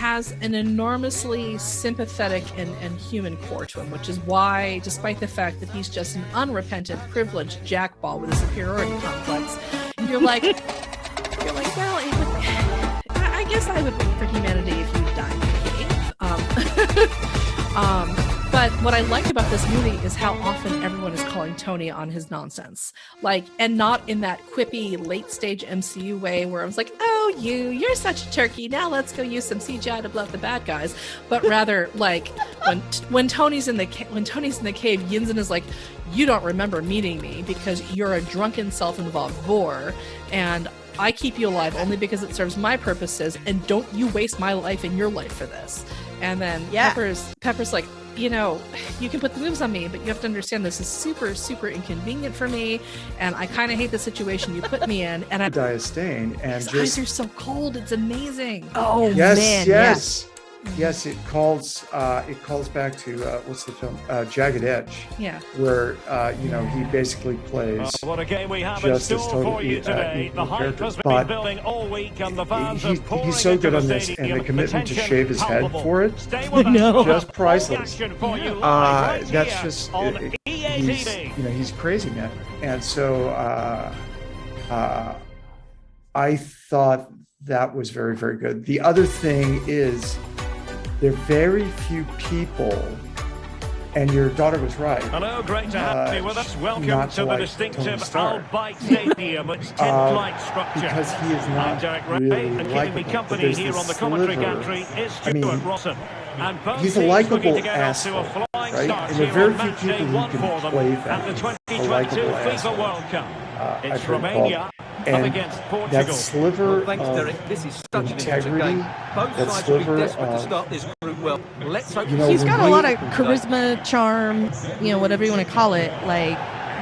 has an enormously sympathetic and human core to him, which is why, despite the fact that he's just an unrepentant, privileged jackball with a superiority complex, you're like, well, I guess I would wait for humanity if you died in a cave. But what I like about this movie is how often everyone is calling Tony on his nonsense. Like, and not in that quippy late stage MCU way where I was like, oh, you're such a turkey. Now let's go use some CGI to bluff the bad guys. But rather like when Tony's in the cave, Yinsen is like, you don't remember meeting me because you're a drunken self-involved bore, and I keep you alive only because it serves my purposes, and don't you waste my life and your life for this. And then Pepper's like, you know, you can put the moves on me, but you have to understand this is super, super inconvenient for me, and I kind of hate the situation you put me in. And Diastain, and his eyes are so cold; it's amazing. Oh yes, man, yes, yes. It calls back to what's the film? Jagged Edge. Yeah. Where you know, he basically plays. What a game we have just in as store for you totally today. The hype has but been building all week, and the fans are pouring he's so into good the on this, stadium. and the commitment to Tension shave his head palpable. for it. Stay with us. No. Just priceless. Action for you live right That's here just on he's, EA you know, he's crazy, man. And so I thought that was very, very good. The other thing is there are very few people, and your daughter was right. Hello, great to have you with us. Welcome not to the like distinctive Tony Stark. Al-Bite Stadium. It's tent-like structure. Because he is I'm not Derek Ray, really and keeping likable. me But company there's here this on the commentary sliver. gantry is I Stuart mean, Rossen. And both he's a teams likable looking to get off to a asshole, flying right? start And there are here very on few match people day who one can for them play at that. the A 2022 likable FIFA asshole. World Cup. I've It's heard Romania called. up And against Portugal. that sliver Well, thanks, of Derek. This is such an integrity, interesting game. Both that sides will be sliver desperate to of, start this group well. Let's hope you know, He's got a when lot we- of charisma, charm, you know, whatever you want to call it. Like,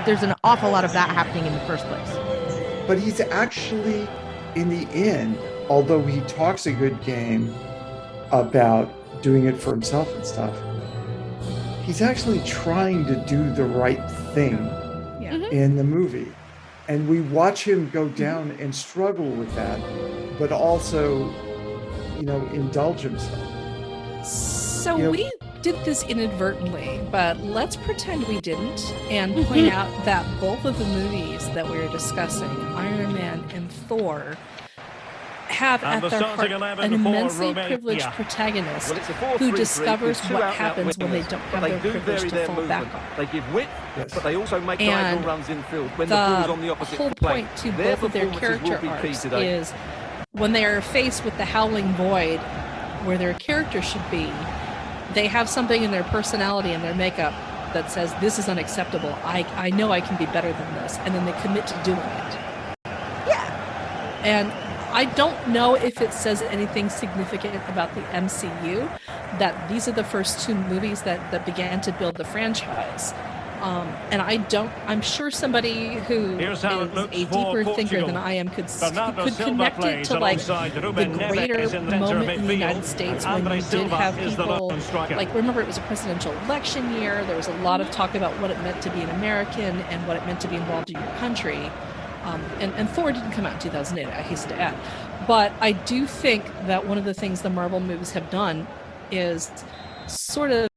there's an awful lot of that happening in the first place. But he's actually, in the end, although he talks a good game about doing it for himself and stuff, he's actually trying to do the right thing Yeah. in the movie. And we watch him go down and struggle with that, but also, you know, indulge himself. So You know- we did this inadvertently, but let's pretend we didn't and point out that both of the movies that we were discussing, Iron Man and Thor, have And at the their starting heart 11 an for immensely Romania. privileged protagonist Well, it's a who 4-3-3 discovers with two what out-and-out happens when they wingers, don't but have they their do privilege vary to their fall movement. back on. They give width, Yes. but they also make And diagonal runs infield when the ball's on the opposite whole flank. point to Their both of their performances character will be key arcs today. is when they are faced with the howling void where their character should be, they have something in their personality and their makeup that says, this is unacceptable. I know I can be better than this. And then they commit to doing it. Yeah. And I don't know if it says anything significant about the MCU, that these are the first two movies that began to build the franchise. And I'm sure somebody who Here's is how it looks a for deeper thinker Portugal. than I am could Bernardo Silva connect it plays to like alongside the Ruben Neves greater in the centre moment of in the United midfield. States And when Andre you did Silva have is the people, lone striker. like, remember it was a presidential election year, there was a lot of talk about what it meant to be an American and what it meant to be involved in your country. And Thor didn't come out in 2008, I hasten to add. But I do think that one of the things the Marvel movies have done is sort of